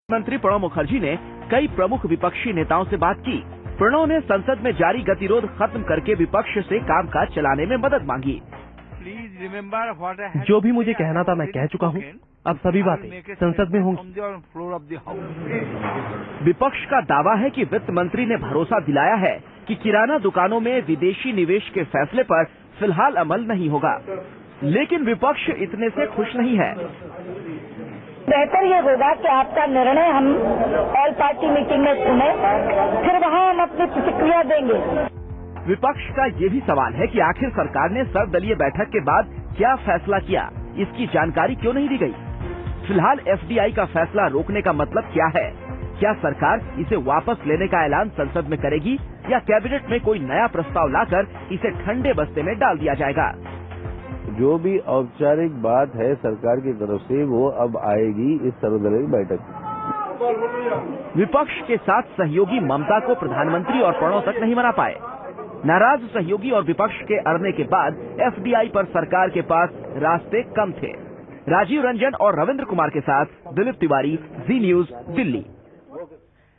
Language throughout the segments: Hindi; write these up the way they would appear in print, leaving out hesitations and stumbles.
मंत्री प्रणब मुखर्जी ने कई प्रमुख विपक्षी नेताओं से बात की। प्रणब ने संसद में जारी गतिरोध खत्म करके विपक्ष से कामकाज चलाने में मदद मांगी। जो भी मुझे कहना था मैं कह चुका हूँ। अब सभी बातें संसद में होंगी। विपक्ष का दावा है कि वित्त मंत्री ने भरोसा दिलाया है कि किराना दुकानों में विदेशी निवेश के फैसले पर फिलहाल अमल नहीं होगा, लेकिन विपक्ष इतने से खुश नहीं है। बेहतर ये होगा कि आपका निर्णय हम ऑल पार्टी मीटिंग में सुने, फिर वहाँ हम अपनी प्रतिक्रिया देंगे। विपक्ष का ये भी सवाल है कि आखिर सरकार ने सर्वदलीय बैठक के बाद क्या फैसला किया, इसकी जानकारी क्यों नहीं दी गई। फिलहाल एफडीआई का फैसला रोकने का मतलब क्या है? क्या सरकार इसे वापस लेने का ऐलान संसद में करेगी या कैबिनेट में कोई नया प्रस्ताव लाकर इसे ठंडे बस्ते में डाल दिया जाएगा? जो भी औपचारिक बात है सरकार की तरफ से वो अब आएगी इस सर्वदलीय बैठक। विपक्ष के साथ सहयोगी ममता को प्रधानमंत्री और प्रणब तक नहीं मना पाए। नाराज सहयोगी और विपक्ष के अड़ने के बाद एफडीआई पर सरकार के पास रास्ते कम थे। राजीव रंजन और रविंद्र कुमार के साथ दिलीप तिवारी, जी न्यूज, दिल्ली।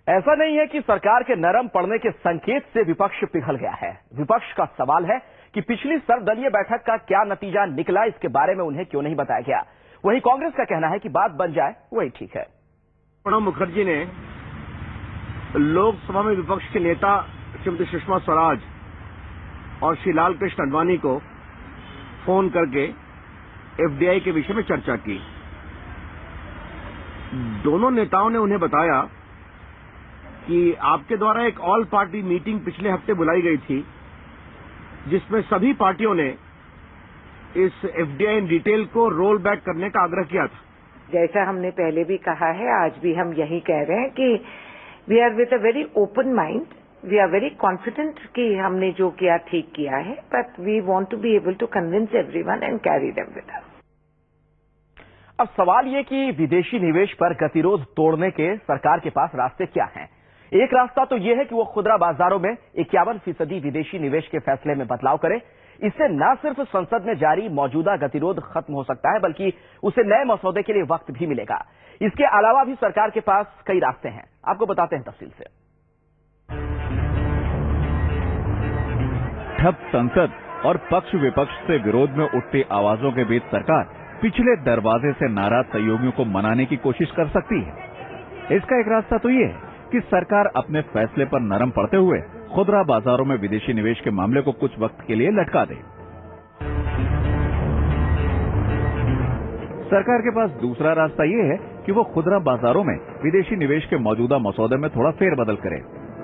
ऐसा नहीं है कि सरकार के नरम पड़ने के संकेत से विपक्ष पिघल गया है। विपक्ष का सवाल है कि पिछली सर्वदलीय बैठक का क्या नतीजा निकला, इसके बारे में उन्हें क्यों नहीं बताया गया। वहीं कांग्रेस का कहना है कि बात बन जाए वही ठीक है। प्रणब मुखर्जी ने लोकसभा में विपक्ष के नेता श्रीमती सुषमा स्वराज और श्री लाल कृष्ण आडवाणी को फोन करके एफडीआई के विषय में चर्चा की। दोनों नेताओं ने उन्हें बताया कि आपके द्वारा एक ऑल पार्टी मीटिंग पिछले हफ्ते बुलाई गई थी, जिसमें सभी पार्टियों ने इस एफडीआई इन डिटेल को रोल बैक करने का आग्रह किया था। जैसा हमने पहले भी कहा है, आज भी हम यही कह रहे हैं कि we are with a very open mind, we are very confident कि हमने जो किया ठीक किया है, but we want to be able to convince everyone and carry them with us. अब सवाल ये कि विदेशी निवेश पर गतिरोध तोड़ने के सरकार के पास रास्ते क्या हैं? एक रास्ता तो यह है कि वो खुदरा बाजारों में 51% विदेशी निवेश के फैसले में बदलाव करे। इससे न सिर्फ संसद में जारी मौजूदा गतिरोध खत्म हो सकता है, बल्कि उसे नए मसौदे के लिए वक्त भी मिलेगा। इसके अलावा भी सरकार के पास कई रास्ते हैं, आपको बताते हैं तफसील से। ठप संसद और पक्ष विपक्ष से विरोध में उठती आवाजों के बीच सरकार पिछले दरवाजे से नाराज सहयोगियों को मनाने की कोशिश कर सकती है। इसका एक रास्ता तो ये है कि सरकार अपने फैसले पर नरम पड़ते हुए खुदरा बाजारों में विदेशी निवेश के मामले को कुछ वक्त के लिए लटका दे। सरकार के पास दूसरा रास्ता ये है कि वो खुदरा बाजारों में विदेशी निवेश के मौजूदा मसौदे में थोड़ा फेरबदल करे,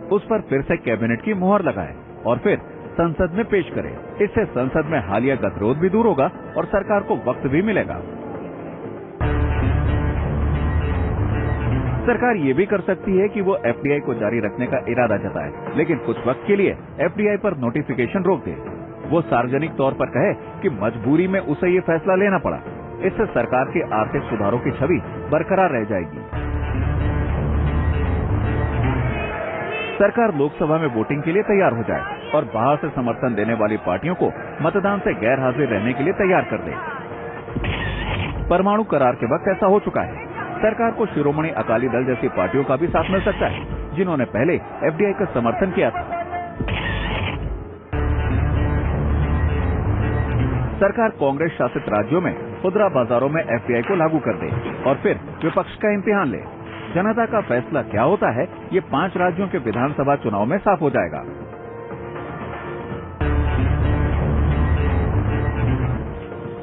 उस पर फिर से कैबिनेट की मुहर लगाए और फिर संसद में पेश करे। इससे संसद में हालिया गतिरोध भी दूर होगा और सरकार को वक्त भी मिलेगा। सरकार ये भी कर सकती है कि वो एफडीआई को जारी रखने का इरादा जताए, लेकिन कुछ वक्त के लिए एफडीआई पर नोटिफिकेशन रोक दे। वो सार्वजनिक तौर पर कहे कि मजबूरी में उसे ये फैसला लेना पड़ा। इससे सरकार के आर्थिक सुधारों की छवि बरकरार रह जाएगी। सरकार लोकसभा में वोटिंग के लिए तैयार हो जाए और बाहर से समर्थन देने वाली पार्टियों को मतदान से गैर हाजिर रहने के लिए तैयार कर दे। परमाणु करार के वक्त ऐसा हो चुका है। सरकार को शिरोमणि अकाली दल जैसी पार्टियों का भी साथ मिल सकता है, जिन्होंने पहले एफडीआई का समर्थन किया था। सरकार कांग्रेस शासित राज्यों में खुदरा बाजारों में एफडीआई को लागू कर दे और फिर विपक्ष का इम्तिहान ले। जनता का फैसला क्या होता है, ये 5 राज्यों के विधानसभा चुनाव में साफ हो जाएगा।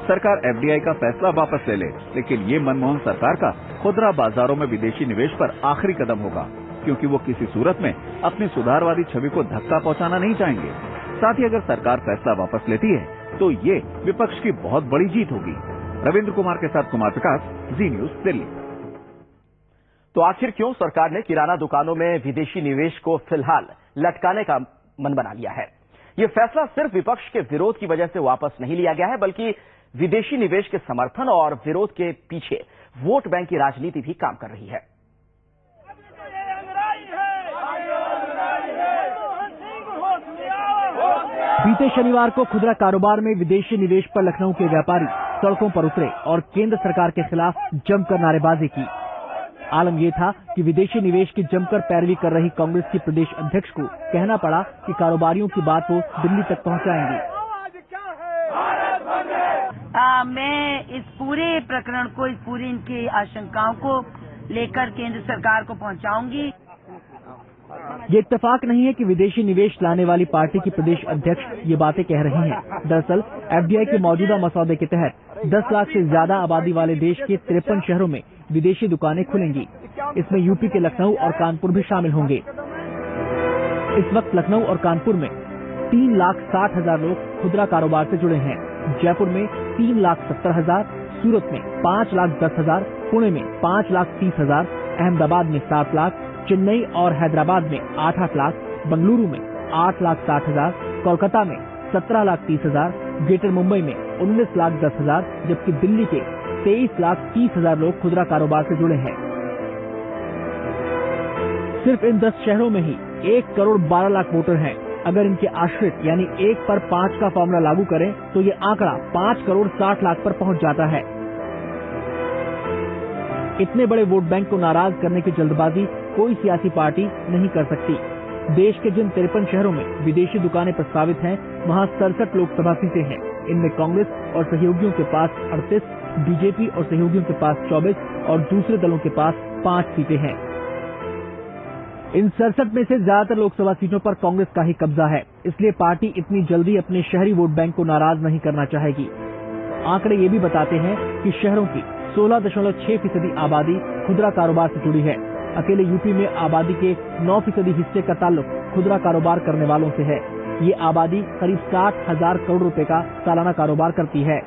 सरकार एफडीआई का फैसला वापस ले ले, लेकिन ये मनमोहन सरकार का खुदरा बाजारों में विदेशी निवेश पर आखिरी कदम होगा, क्योंकि वो किसी सूरत में अपनी सुधारवादी छवि को धक्का पहुंचाना नहीं चाहेंगे। साथ ही अगर सरकार फैसला वापस लेती है तो ये विपक्ष की बहुत बड़ी जीत होगी। रविंद्र कुमार के साथ कुमार प्रकाश, जी न्यूज, दिल्ली। तो आखिर क्यों सरकार ने किराना दुकानों में विदेशी निवेश को फिलहाल लटकाने का मन बना लिया है? ये फैसला सिर्फ विपक्ष के विरोध की वजह से वापस नहीं लिया गया है, बल्कि विदेशी निवेश के समर्थन और विरोध के पीछे वोट बैंक की राजनीति भी काम कर रही है। बीते शनिवार को खुदरा कारोबार में विदेशी निवेश पर लखनऊ के व्यापारी सड़कों पर उतरे और केंद्र सरकार के खिलाफ जमकर नारेबाजी की। आलम ये था कि विदेशी निवेश की जमकर पैरवी कर रही कांग्रेस की प्रदेश अध्यक्ष को कहना पड़ा कि कारोबारियों की बात वो दिल्ली तक पहुंचाएंगे। मैं इस पूरे प्रकरण को, इस पूरी इनकी आशंकाओं को लेकर केंद्र सरकार को पहुंचाऊंगी। ये इत्तेफाक नहीं है कि विदेशी निवेश लाने वाली पार्टी की प्रदेश अध्यक्ष ये बातें कह रही हैं। दरअसल एफडीआई के मौजूदा मसौदे के तहत 10 लाख से ज्यादा आबादी वाले देश के 53 शहरों में विदेशी दुकानें खुलेंगी। इसमें यूपी के लखनऊ और कानपुर भी शामिल होंगे। इस वक्त लखनऊ और कानपुर में 3,60,000 लोग खुदरा कारोबार से जुड़े हैं। जयपुर में 3,70,000, सूरत में 5,10,000, पुणे में 5,30,000, अहमदाबाद में 7 लाख, चेन्नई और हैदराबाद में 8-8 लाख, बंगलुरु में 8,60,000, कोलकाता में 17,30,000, ग्रेटर मुंबई में 19,10,000, जबकि दिल्ली के 23,30,000 लोग खुदरा कारोबार से जुड़े हैं। सिर्फ इन 10 शहरों में ही 1 करोड़ 12 लाख वोटर हैं। अगर इनके आश्रित यानी 1 पर 5 का फॉर्मूला लागू करें तो ये आंकड़ा 5 करोड़ 60 लाख पर पहुंच जाता है। इतने बड़े वोट बैंक को नाराज करने की जल्दबाजी कोई सियासी पार्टी नहीं कर सकती। देश के जिन 53 शहरों में विदेशी दुकानें प्रस्तावित हैं, वहां 67 लोकसभा सीटें हैं। इनमें कांग्रेस और सहयोगियों के पास 38, बीजेपी और सहयोगियों के पास 24 और दूसरे दलों के पास 5 सीटें हैं। इन 67 में से ज्यादातर लोकसभा सीटों पर कांग्रेस का ही कब्जा है, इसलिए पार्टी इतनी जल्दी अपने शहरी वोट बैंक को नाराज नहीं करना चाहेगी। आंकड़े ये भी बताते हैं कि शहरों की 16.6% आबादी खुदरा कारोबार से जुड़ी है। अकेले यूपी में आबादी के 9% हिस्से का ताल्लुक खुदरा कारोबार करने वालों से है। ये आबादी करीब 60,000 करोड़ रुपए का सालाना कारोबार करती है।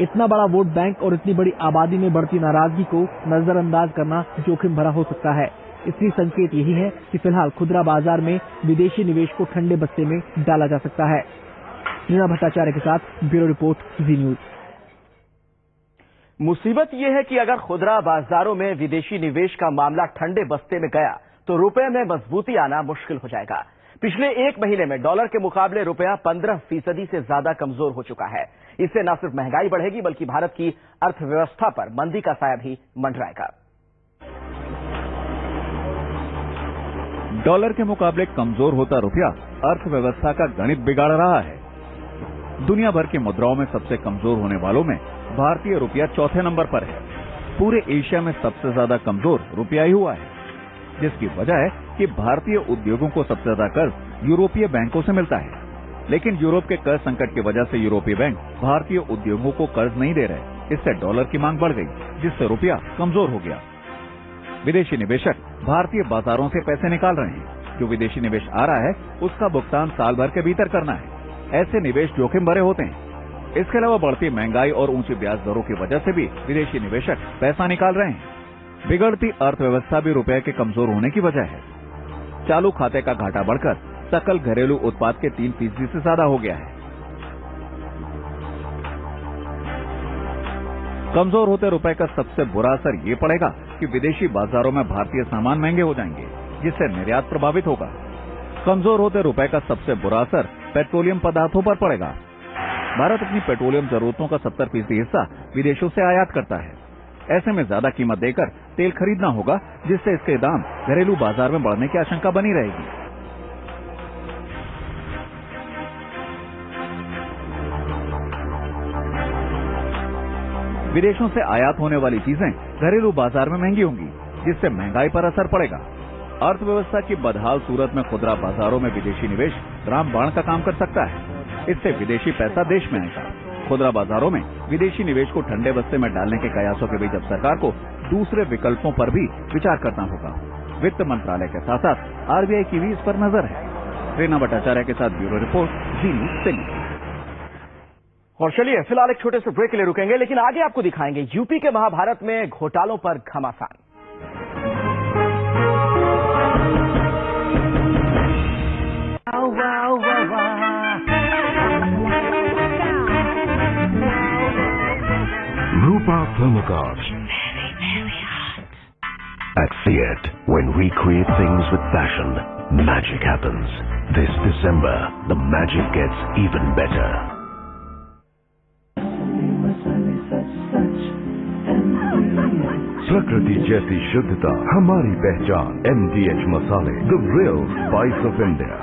इतना बड़ा वोट बैंक और इतनी बड़ी आबादी में बढ़ती नाराजगी को नजरअंदाज करना जोखिम भरा हो सकता है। इसलिए संकेत यही है कि फिलहाल खुदरा बाजार में विदेशी निवेश को ठंडे बस्ते में डाला जा सकता है। नीना भट्टाचार्य के साथ ब्यूरो रिपोर्ट, जी न्यूज। मुसीबत यह है कि अगर खुदरा बाजारों में विदेशी निवेश का मामला ठंडे बस्ते में गया तो रुपए में मजबूती आना मुश्किल हो जाएगा। पिछले 1 महीने में डॉलर के मुकाबले रुपया 15% से ज्यादा कमजोर हो चुका है। इससे न सिर्फ महंगाई बढ़ेगी बल्कि भारत की अर्थव्यवस्था पर मंदी का साया भी मंडराएगा। डॉलर के मुकाबले कमजोर होता रुपया अर्थव्यवस्था का गणित बिगाड़ रहा है। दुनिया भर की मुद्राओं में सबसे कमजोर होने वालों में भारतीय रुपया चौथे नंबर पर है। पूरे एशिया में सबसे ज्यादा कमजोर रुपया ही हुआ है, जिसकी वजह है कि भारतीय उद्योगों को सबसे ज्यादा कर्ज यूरोपीय बैंकों से मिलता है। लेकिन यूरोप के कर्ज संकट की वजह से यूरोपीय बैंक भारतीय उद्योगों को कर्ज नहीं दे रहे। इससे डॉलर की मांग बढ़ गई, जिससे रुपया कमजोर हो गया। विदेशी निवेशक भारतीय बाजारों से पैसे निकाल रहे हैं। जो विदेशी निवेश आ रहा है उसका भुगतान साल भर के भीतर करना है। ऐसे निवेश जोखिम भरे होते हैं। इसके अलावा बढ़ती महंगाई और ऊंची ब्याज दरों की वजह से भी विदेशी निवेशक पैसा निकाल रहे हैं। बिगड़ती अर्थव्यवस्था भी रुपए के कमजोर होने की वजह है। चालू खाते का घाटा बढ़कर सकल घरेलू उत्पाद के 3% से ज्यादा हो गया है। कमजोर होते रुपए का सबसे बुरा असर ये पड़ेगा कि विदेशी बाजारों में भारतीय सामान महंगे हो जाएंगे, जिससे निर्यात प्रभावित होगा। कमजोर होते रुपए का सबसे बुरा असर पेट्रोलियम पदार्थों पर पड़ेगा। भारत अपनी पेट्रोलियम जरूरतों का 70% हिस्सा विदेशों से आयात करता है। ऐसे में ज्यादा कीमत देकर तेल खरीदना होगा, जिससे इसके दाम घरेलू बाजार में बढ़ने की आशंका बनी रहेगी। विदेशों से आयात होने वाली चीजें घरेलू बाजार में महंगी होंगी, जिससे महंगाई पर असर पड़ेगा। अर्थव्यवस्था की बदहाल सूरत में खुदरा बाजारों में विदेशी निवेश रामबाण का काम कर सकता है। इससे विदेशी पैसा देश में आएगा। खुदरा बाजारों में विदेशी निवेश को ठंडे बस्ते में डालने के कयासों के बीच अब सरकार को दूसरे विकल्पों पर भी विचार करना होगा। वित्त मंत्रालय के साथ साथ आरबीआई की भी इस पर नजर है। नीना भट्टाचार्य के साथ ब्यूरो रिपोर्ट, जी न्यूज दिल्ली। और चलिए फिलहाल एक छोटे से ब्रेक के लिए रुकेंगे, लेकिन आगे आपको दिखाएंगे यूपी के महाभारत में घोटालों पर घमासान। Rupa Thermocost. At Fiat, when we create things with passion, magic happens. This December, the magic gets even better. प्रकृति जैसी शुद्धता हमारी पहचान। MDH मसाले, the real spice of India.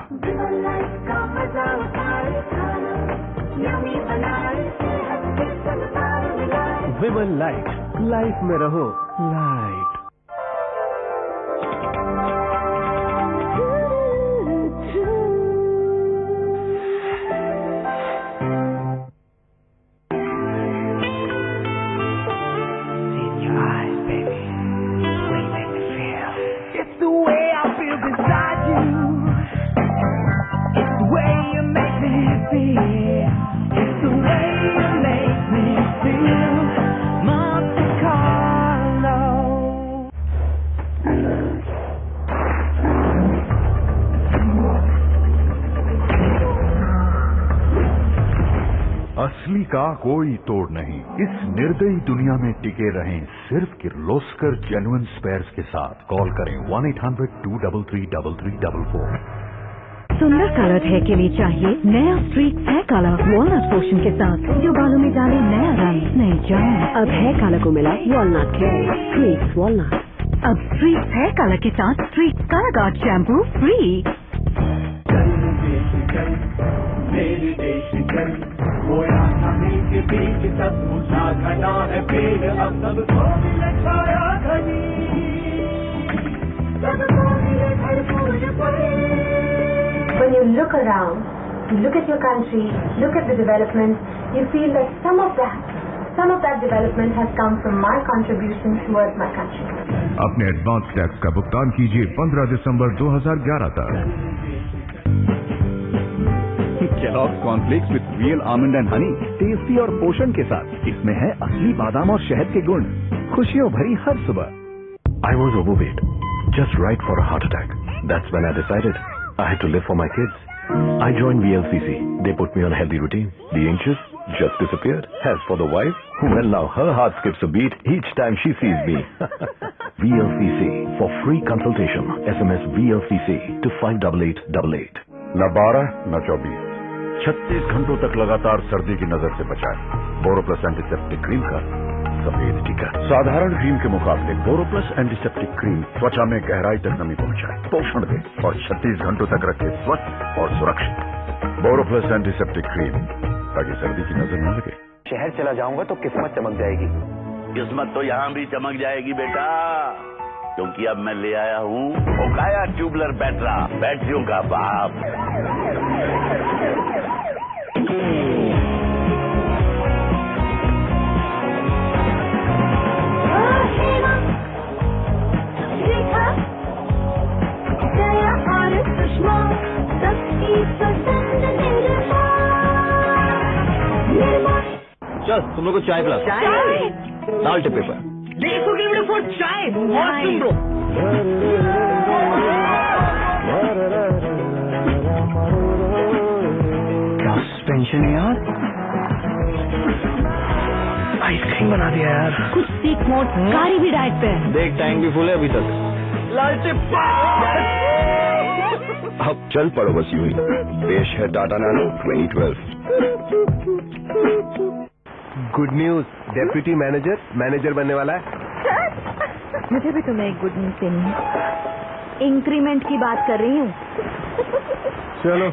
Vimal light, life में रहो लाइट। असली का कोई तोड़ नहीं। इस निर्दयी दुनिया में टिके रहें सिर्फ किर्लोस्कर जेन्युइन स्पेयर्स के साथ। कॉल करें 1-800-233-3344। सुंदर कलर्ड हेयर के लिए चाहिए नया Streax hair colour walnut portion के साथ, जो बालों में डाले नया रंग, नई जान। अब हेयर कलर को मिला वॉलनट केयर स्ट्रीक्स वॉलनट। अब स्ट्रीक्स हेयर कलर के साथ streaks colour guard shampoo free. When you look around, you look at your country, look at the development, you feel that some of that development has come from my contribution towards my country. अपने एडवांस टैक्स का भुगतान कीजिए 15 दिसंबर 2011 तक। Kellogg's cornflakes with real almond and honey, tasty और पोषण के साथ। इसमें है असली बादाम और शहद के गुण, खुशियों भरी हर सुबह। I was overweight, just right for a heart attack. That's when I decided I had to live for my kids. I joined VLCC. They put me on a healthy routine. The inches just disappeared. As for the wife, well, now her heart skips a beat each time she sees me. VLCC. For free consultation, SMS VLCC to 58888. न 12 न 24, 36 घंटों तक लगातार सर्दी की नजर से बचाए। बोरोप्लस एंटीसेप्टिक क्रीम का सफेद टीका। साधारण क्रीम के मुकाबले बोरोप्लस एंटीसेप्टिक क्रीम त्वचा में गहराई तक नमी पहुंचाए, पोषण दे और 36 घंटों तक रखे स्वस्थ और सुरक्षित। बोरोप्लस एंटीसेप्टिक क्रीम, ताकि सर्दी की नजर न लगे। शहर चला जाऊंगा तो किस्मत चमक जाएगी। किस्मत तो यहाँ भी चमक जाएगी बेटा, क्योंकि अब मैं ले आया हूँ ओकाया ट्यूबलर बैटरा, बैटरियों का बाप। चल तुम लोग को चाय पिला। साल्ट पेपर देखोगे फॉर चाय ब्रो। क्या टेंशन है यार, आइसक्रीम बना दिया यार। कुछ सीख मोड, कारी भी डाइट पे। देख टैंक भी फुल है अभी तक। लालचे अब चल पड़ो बस यूं ही। पेश है Tata nano 2012। Good news, deputy manager बनने वाला है। मुझे भी तुम्हें एक गुड न्यूज देनी है। इंक्रीमेंट की बात कर रही हूँ। चलो।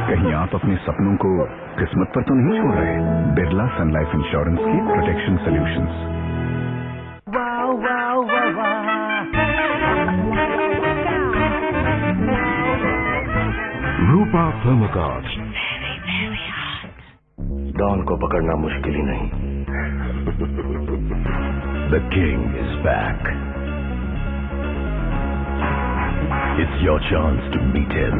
कहीं आप अपने सपनों को किस्मत पर तो नहीं छोड़ रहे? बिरला सन लाइफ इंश्योरेंस की प्रोटेक्शन सॉल्यूशंस। रूपा थर्मोकॉर्ड। डॉन को पकड़ना मुश्किल ही नहीं। The king is back. It's your chance to meet him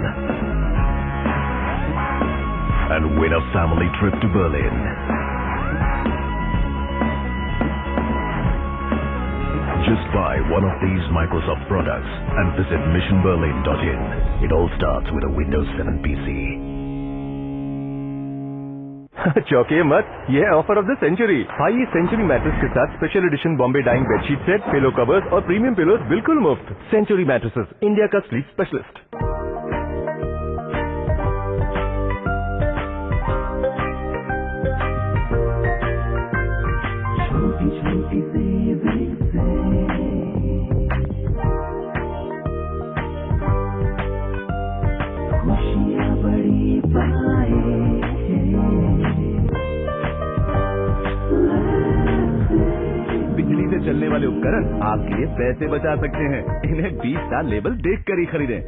and win a family trip to Berlin. Just buy one of these Microsoft products and visit missionberlin.in. It all starts with a Windows 7 PC. चौंकिए मत, ये है ऑफर ऑफ द सेंचुरी। आइए सेंचुरी मैट्रेस के साथ special edition Bombay Dyeing bedsheet set, pillow covers और प्रीमियम पिलोज बिल्कुल मुफ्त। सेंचुरी मैट्रेसेस, इंडिया का स्लीप स्पेशलिस्ट। छोटी छोटी चलने वाले उपकरण आपके लिए पैसे बचा सकते हैं। इन्हें 20 साल लेबल देख कर ही खरीदें।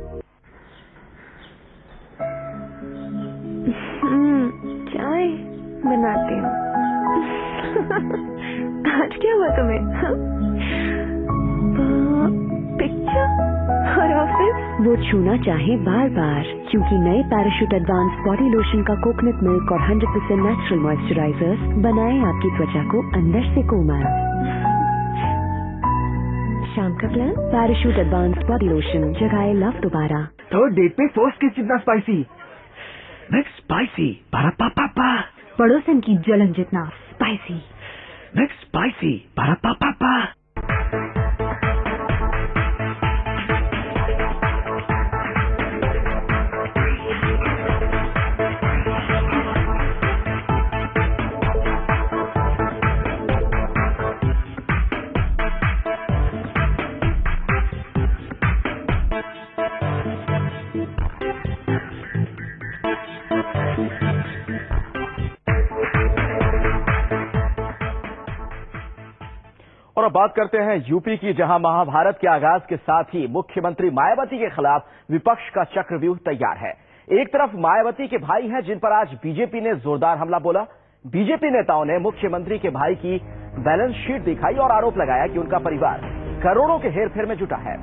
चाय बनाती हूँ। आज क्या हुआ तुम्हें? पिक्चर और ऑफिस? वो छूना चाहे बार बार, क्योंकि नए पैराशूट एडवांस बॉडी लोशन का कोकोनट मिल्क और 100% नेचुरल मॉइस्चराइजर्स बनाए आपकी त्वचा को अंदर से कोमल। शाम का plan? Parachute advance body lotion जगाए लव दोबारा। थर्ड डेट पे फर्स्ट किस जितना स्पाइसी? नेक्स्ट स्पाइसी पारा पापा। पड़ोसन की जलन जितना स्पाइसी। नेक्स्ट स्पाइसी पारा पापा। और अब बात करते हैं यूपी की, जहां महाभारत के आगाज के साथ ही मुख्यमंत्री मायावती के खिलाफ विपक्ष का चक्रव्यूह तैयार है। एक तरफ मायावती के भाई हैं जिन पर आज बीजेपी ने जोरदार हमला बोला। बीजेपी नेताओं ने मुख्यमंत्री के भाई की बैलेंस शीट दिखाई और आरोप लगाया कि उनका परिवार करोड़ों के हेरफेर में जुटा है।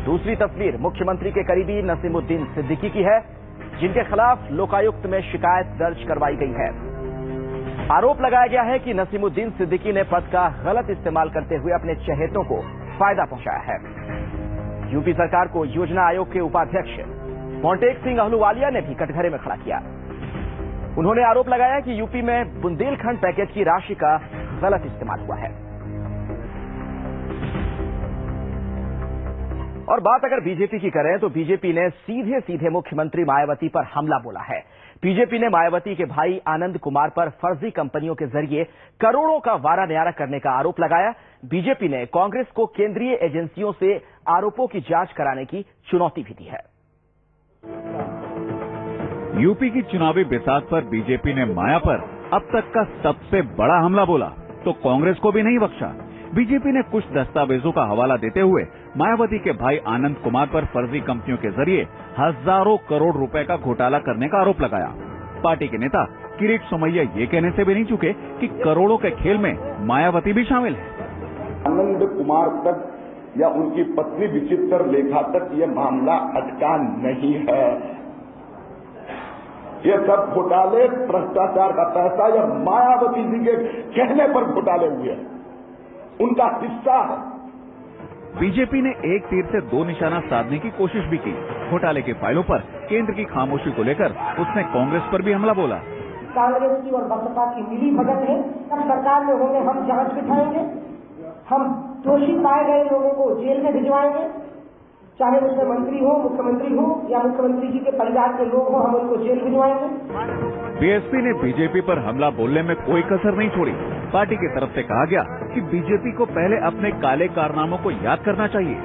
दूसरी तस्वीर मुख्यमंत्री के करीबी नसीमुद्दीन सिद्दीकी की है, जिनके खिलाफ लोकायुक्त में शिकायत दर्ज करवाई गई है। आरोप लगाया गया है कि नसीमुद्दीन सिद्दीकी ने पद का गलत इस्तेमाल करते हुए अपने चहेतों को फायदा पहुंचाया है। यूपी सरकार को योजना आयोग के उपाध्यक्ष मोंटेक सिंह अहलूवालिया ने भी कटघरे में खड़ा किया। उन्होंने आरोप लगाया कि यूपी में बुंदेलखंड पैकेज की राशि का गलत इस्तेमाल हुआ है। और बात अगर बीजेपी की करें तो बीजेपी ने सीधे सीधे मुख्यमंत्री मायावती पर हमला बोला है। बीजेपी ने मायावती के भाई आनंद कुमार पर फर्जी कंपनियों के जरिए करोड़ों का वारा न्यारा करने का आरोप लगाया। बीजेपी ने कांग्रेस को केंद्रीय एजेंसियों से आरोपों की जांच कराने की चुनौती भी दी है। यूपी की चुनावी बिसात पर बीजेपी ने माया पर अब तक का सबसे बड़ा हमला बोला तो कांग्रेस को भी नहीं बख्शा। बीजेपी ने कुछ दस्तावेजों का हवाला देते हुए मायावती के भाई आनंद कुमार पर फर्जी कंपनियों के जरिए हजारों करोड़ रुपए का घोटाला करने का आरोप लगाया। पार्टी के नेता किरीट सोमैया ये कहने से भी नहीं चुके कि करोड़ों के खेल में मायावती भी शामिल है। आनंद कुमार तक या उनकी पत्नी विचित्र लेखा तक ये मामला अटका नहीं है। ये सब घोटाले भ्रष्टाचार का पैसा या मायावती जी के कहने पर घोटाले हुए हैं, उनका हिस्सा है। बीजेपी ने एक तीर से दो निशाना साधने की कोशिश भी की। घोटाले की फाइलों पर केंद्र की खामोशी को लेकर उसने कांग्रेस पर भी हमला बोला। कांग्रेस की और बसपा की मिली भगत है। अब सरकार में होंगे हम जांच बिठाएंगे, हम दोषी पाए गए लोगों को जेल में भिजवाएंगे, चाहे उसमें मंत्री हो, मुख्यमंत्री हो या मुख्यमंत्री जी के परिवार के लोग हो, हम उनको जेल भिजवाएंगे। बीएसपी ने बीजेपी पर हमला बोलने में कोई कसर नहीं छोड़ी। पार्टी की तरफ से कहा गया कि बीजेपी को पहले अपने काले कारनामों को याद करना चाहिए।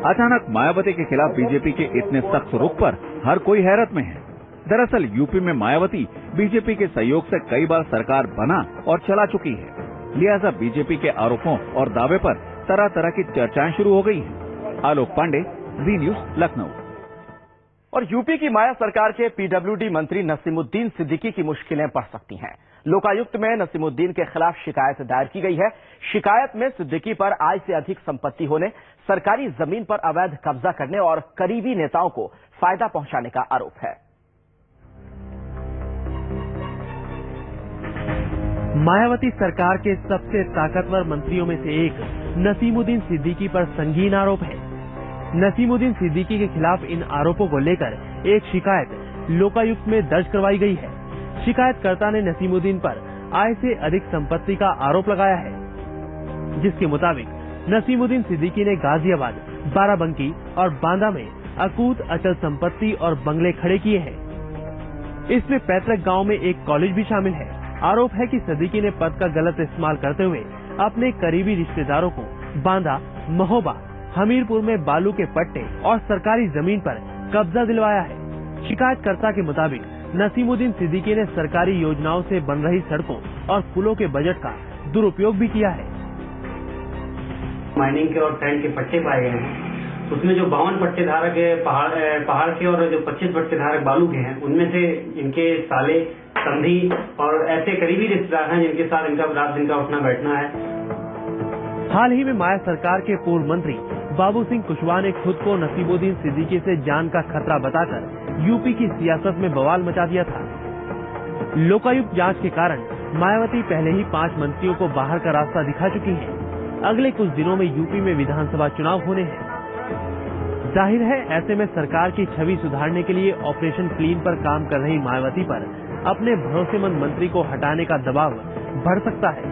अचानक मायावती के खिलाफ बीजेपी के इतने सख्त रुख पर हर कोई हैरत में है। दरअसल यूपी में मायावती बीजेपी के सहयोग से कई बार सरकार बना और चला चुकी है। लिहाजा बीजेपी के आरोपों और दावे पर तरह तरह की चर्चाएं शुरू हो गई हैं। आलोक पांडे, जी न्यूज, लखनऊ। और यूपी की माया सरकार के पीडब्ल्यूडी मंत्री नसीमुद्दीन सिद्दीकी की मुश्किलें बढ़ सकती हैं। लोकायुक्त में नसीमुद्दीन के खिलाफ शिकायत दायर की गई है। शिकायत में सिद्दीकी पर आय से अधिक संपत्ति होने, सरकारी जमीन पर अवैध कब्जा करने और करीबी नेताओं को फायदा पहुंचाने का आरोप है। मायावती सरकार के सबसे ताकतवर मंत्रियों में से एक नसीमुद्दीन सिद्दीकी पर संगीन आरोप है। नसीमुद्दीन सिद्दीकी के खिलाफ इन आरोपों को लेकर एक शिकायत लोकायुक्त में दर्ज करवाई गई है। शिकायतकर्ता ने नसीमुद्दीन पर आय से अधिक संपत्ति का आरोप लगाया है, जिसके मुताबिक नसीमुद्दीन सिद्दीकी ने गाजियाबाद, बाराबंकी और बांदा में अकूत अचल संपत्ति और बंगले खड़े किए हैं। इसमें पैतृक गांव में एक कॉलेज भी शामिल है। आरोप है कि सिद्दीकी ने पद का गलत इस्तेमाल करते हुए अपने करीबी रिश्तेदारों को बांदा, महोबा, हमीरपुर में बालू के पट्टे और सरकारी जमीन पर कब्जा दिलवाया है। शिकायतकर्ता के मुताबिक नसीमुद्दीन सिद्दीकी ने सरकारी योजनाओं से बन रही सड़कों और पुलों के बजट का दुरुपयोग भी किया है। माइनिंग के और सैंड के पट्टे पाए गए हैं, उसमें जो 52 पट्टे धारक है पहाड़ के और जो 25 पट्टे धारक बालू के हैं, उनमें से इनके साले, संधी और ऐसे करीबी रिश्तेदार हैं जिनके साथ इनका रात दिन का उठना बैठना है। हाल ही में माया सरकार के पूर्व मंत्री बाबू सिंह कुशवाहा ने खुद को नसीमुद्दीन सिद्दीकी से जान का खतरा बताकर यूपी की सियासत में बवाल मचा दिया था। लोकायुक्त जांच के कारण मायावती पहले ही 5 मंत्रियों को बाहर का रास्ता दिखा चुकी हैं। अगले कुछ दिनों में यूपी में विधानसभा चुनाव होने हैं। जाहिर है ऐसे में सरकार की छवि सुधारने के लिए ऑपरेशन क्लीन पर काम कर रही मायावती पर अपने भरोसेमंद मंत्री को हटाने का दबाव बढ़ सकता है।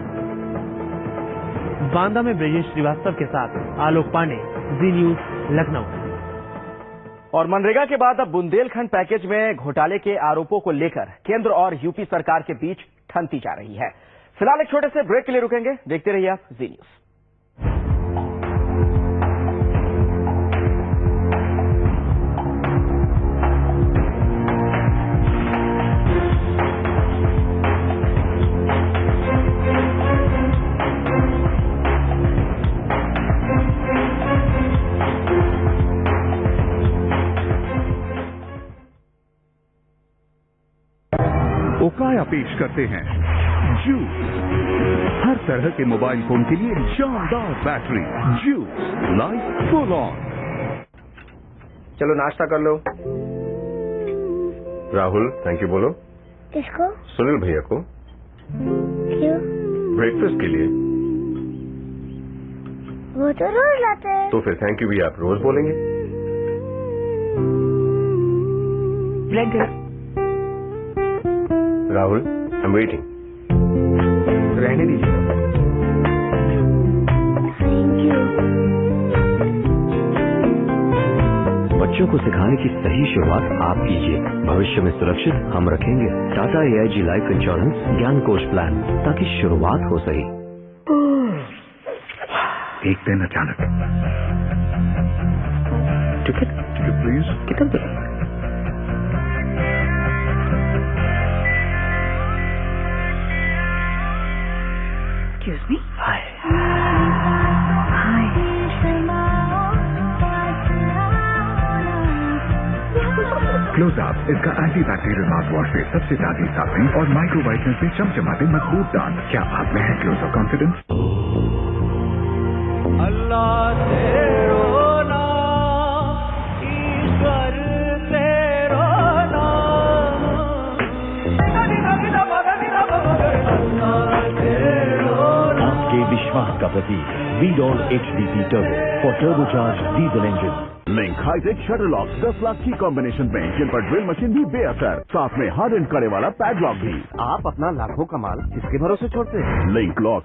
बांदा में ब्रजेश श्रीवास्तव के साथ आलोक पांडे, जी न्यूज, लखनऊ। और मनरेगा के बाद अब बुंदेलखंड पैकेज में घोटाले के आरोपों को लेकर केंद्र और यूपी सरकार के बीच ठनती जा रही है। फिलहाल एक छोटे से ब्रेक के लिए रुकेंगे, देखते रहिए आप जी न्यूज। ओकाया पेश करते हैं जूस, हर तरह के मोबाइल फोन के लिए शानदार battery. Juice life full on. चलो नाश्ता कर लो। राहुल थैंक यू बोलो। किसको? सुनील भैया को। क्यों? ब्रेकफास्ट के लिए। वो तो रोज लाते हैं। तो फिर थैंक यू भी आप रोज बोलेंगे। Rahul I am waiting. रहने दीजिए। Thank you. बच्चों को सिखाने की सही शुरुआत आप कीजिए। भविष्य में सुरक्षित हम रखेंगे। टाटा AIG लाइफ इंश्योरेंस ज्ञान कोष प्लान, ताकि शुरुआत हो सही। एक दिन अचानक टिकट प्लीज। कितना Excuse me? Hi. Hi. Closeup इसका एंटी बैक्टीरियल माउथ वॉश से सबसे ज्यादा साफी और माइक्रोवाइटन से चमचमाते मजबूत दांत। क्या आप में है क्लोजअप कॉन्फिडेंस? अल्लाह से रोना, ईश्वर से रोना, आपके विश्वास का प्रतीक Veedol HDP turbo for turbocharge diesel engine. Link hitech shutter lock 10 lakh की कॉम्बिनेशन में, जिन पर ड्रिल मशीन भी बेअसर, साथ में हार्ड एंड कड़े वाला पैडलॉक भी। आप अपना लाखों का माल किसके भरोसे छोड़ते हैं? Link lock.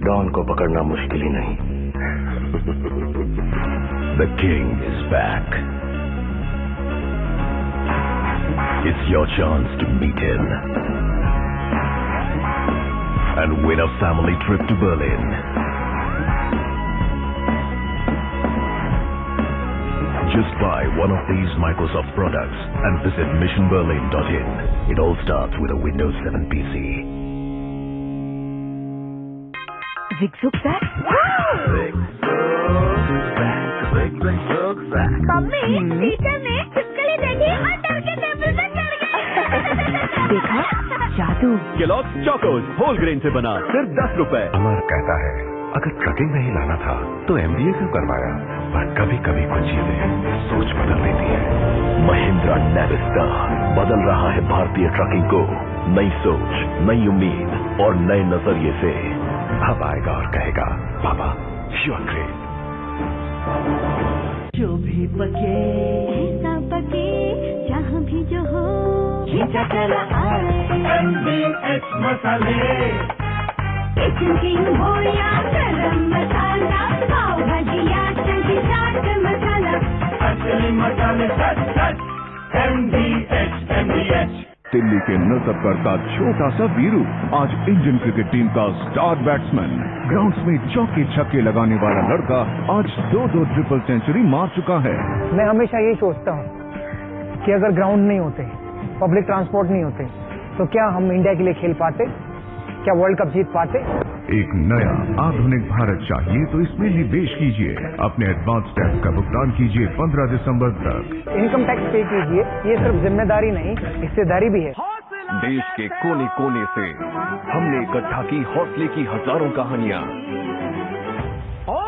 डॉन को पकड़ना मुश्किल ही नहीं। The king is back. It's your chance to meet him and win a family trip to Berlin. Just buy one of these Microsoft products and visit missionberlin.in. It all starts with a Windows 7 PC. Zigzag? Mummy, teacher ने छिपकली देखी और डर के टेबल पे चढ़ गए। देखा जादू। Kellogg's Chocos होल ग्रेन से बना सिर्फ 10 रुपए। अमर कहता है अगर ट्रकिंग में ही लाना था तो MBA क्यों करवाया। पर कभी कभी कुछ चीजें सोच बदल देती है। महिंद्रा नेविस्टा बदल रहा है भारतीय ट्रकिंग को। नई सोच, नई उम्मीद और नए नजरिए से। अब आएगा और कहेगा पापा यू आर ग्रेट। जो भी पके ऐसा पके जहाँ भी जो हो, खींचा चला आए MBH मसाले। किचन किंग हो या गरम मसाला, पाव भाजिया चंकी चाट मसाला, असली मसाले सच सच MBH। दिल्ली के नजफगढ़ का छोटा सा वीरू आज इंडियन क्रिकेट टीम का स्टार बैट्समैन। ग्राउंड्स में चौके छक्के लगाने वाला लड़का आज 2-2 ट्रिपल सेंचुरी मार चुका है। मैं हमेशा यही सोचता हूँ कि अगर ग्राउंड नहीं होते, पब्लिक ट्रांसपोर्ट नहीं होते, तो क्या हम इंडिया के लिए खेल पाते, क्या वर्ल्ड कप जीत पाते? एक नया आधुनिक भारत चाहिए तो इसमें निवेश कीजिए। अपने एडवांस टैक्स का भुगतान कीजिए 15 दिसंबर तक। इनकम टैक्स पे कीजिए, ये सिर्फ जिम्मेदारी नहीं, हिस्सेदारी भी है। देश के कोने कोने से हमने इकट्ठा की हौसले की हजारों कहानियां।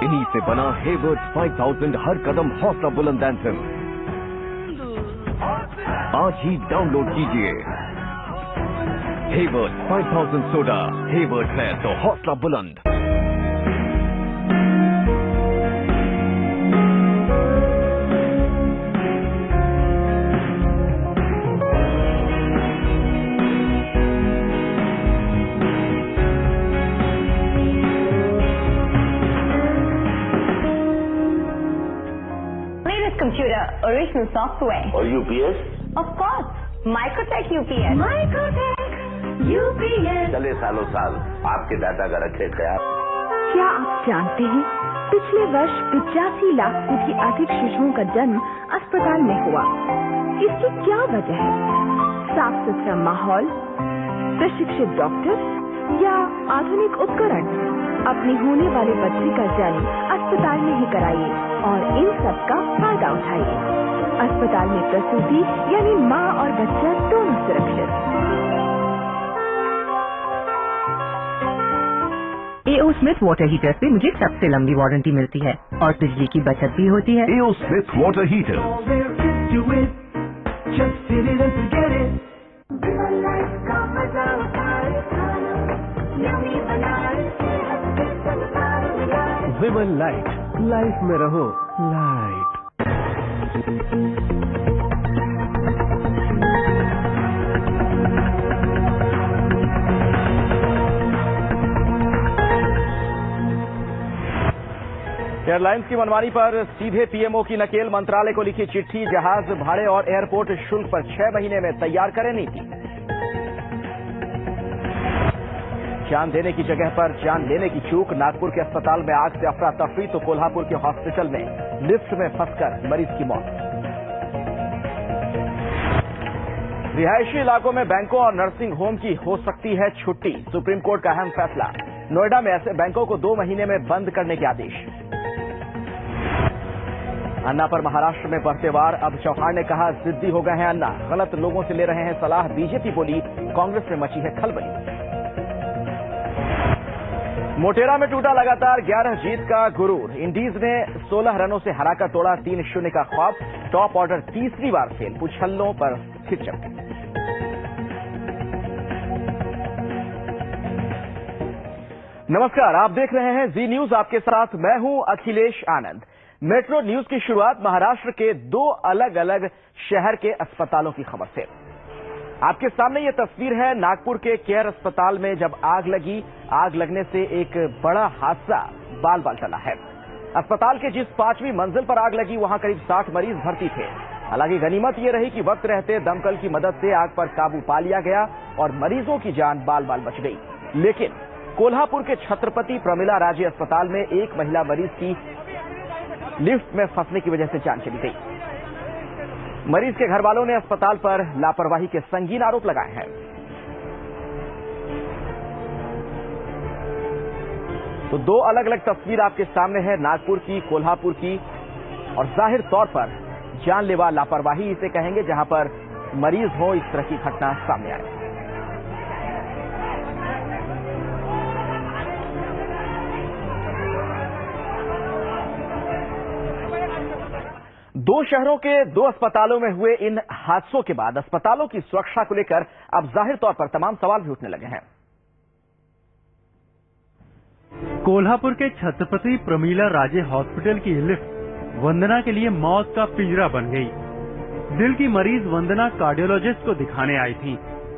इन्हीं से बना हेवर्ड्स 5000 हर कदम हौसला बुलंद एंथम। आज ही डाउनलोड कीजिए हेवर्ड्स 5000 सोडा। हेवर्ड्स है तो हौसला बुलंद। Computer, original software. और UPS? Of course, Microtech UPS. Microtech UPS. चले सालों साल आपके दादा का रखे ख्याल। क्या आप जानते हैं पिछले वर्ष 85 लाख से भी अधिक शिशुओं का जन्म अस्पताल में हुआ। इसकी क्या वजह है? साफ सुथरा माहौल, प्रशिक्षित डॉक्टर या आधुनिक उपकरण? अपने होने वाले बच्चे का जन्म अस्पताल में ही कराइए और इन सब का फायदा उठाइए। अस्पताल में प्रसूति यानी माँ और बच्चा दोनों सुरक्षित। एओ स्मिथ वाटर हीटर से मुझे सबसे लंबी वारंटी मिलती है और बिजली की बचत भी होती है। एओ स्मिथ वाटर हीटर। विमल लाइट, लाइफ में रहो लाइट। एयरलाइंस की मनमानी पर सीधे पीएमओ की नकेल। मंत्रालय को लिखी चिट्ठी, जहाज भाड़े और एयरपोर्ट शुल्क पर 6 महीने में तैयार करें नीति। जान देने की जगह पर जान लेने की चूक। नागपुर के अस्पताल में आग से अफरा तफरी तो कोल्हापुर के हॉस्पिटल में लिफ्ट में फंसकर मरीज की मौत। रिहायशी इलाकों में बैंकों और नर्सिंग होम की हो सकती है छुट्टी। सुप्रीम कोर्ट का अहम फैसला। नोएडा में ऐसे बैंकों को 2 महीने में बंद करने के आदेश। अन्ना पर महाराष्ट्र में बढ़ते वार। अब चौहान ने कहा जिद्दी हो गए हैं अन्ना, गलत लोगों से ले रहे हैं सलाह। बीजेपी बोली कांग्रेस में मची है खलबली। मोटेरा में टूटा लगातार 11 जीत का गुरूर। इंडीज ने 16 रनों से हराकर तोड़ा 3-0 का ख्वाब। टॉप ऑर्डर तीसरी बार फेल, उछलनों पर खिंचम। नमस्कार, आप देख रहे हैं जी न्यूज। आपके साथ मैं हूं अखिलेश आनंद। मेट्रो न्यूज की शुरुआत महाराष्ट्र के 2 अलग अलग शहर के अस्पतालों की खबर से। आपके सामने ये तस्वीर है नागपुर के केयर अस्पताल में जब आग लगी। आग लगने से एक बड़ा हादसा बाल बाल चला है। अस्पताल के जिस 5वीं मंजिल पर आग लगी वहां करीब 60 मरीज भर्ती थे। हालांकि गनीमत ये रही कि वक्त रहते दमकल की मदद से आग पर काबू पा लिया गया और मरीजों की जान बाल बाल बच गई। लेकिन कोल्हापुर के छत्रपति प्रमिला राजे अस्पताल में एक महिला मरीज की लिफ्ट में फंसने की वजह से जान चली गई। मरीज के घर वालों ने अस्पताल पर लापरवाही के संगीन आरोप लगाए हैं। तो 2 अलग अलग तस्वीर आपके सामने है, नागपुर की, कोल्हापुर की, और जाहिर तौर पर जानलेवा लापरवाही इसे कहेंगे जहां पर मरीज हो इस तरह की घटना सामने आए। दो शहरों के 2 अस्पतालों में हुए इन हादसों के बाद अस्पतालों की सुरक्षा को लेकर अब जाहिर तौर पर तमाम सवाल भी उठने लगे हैं। कोल्हापुर के छत्रपति प्रमिला राजे हॉस्पिटल की लिफ्ट वंदना के लिए मौत का पिंजरा बन गई। दिल की मरीज वंदना कार्डियोलॉजिस्ट को दिखाने आई थी।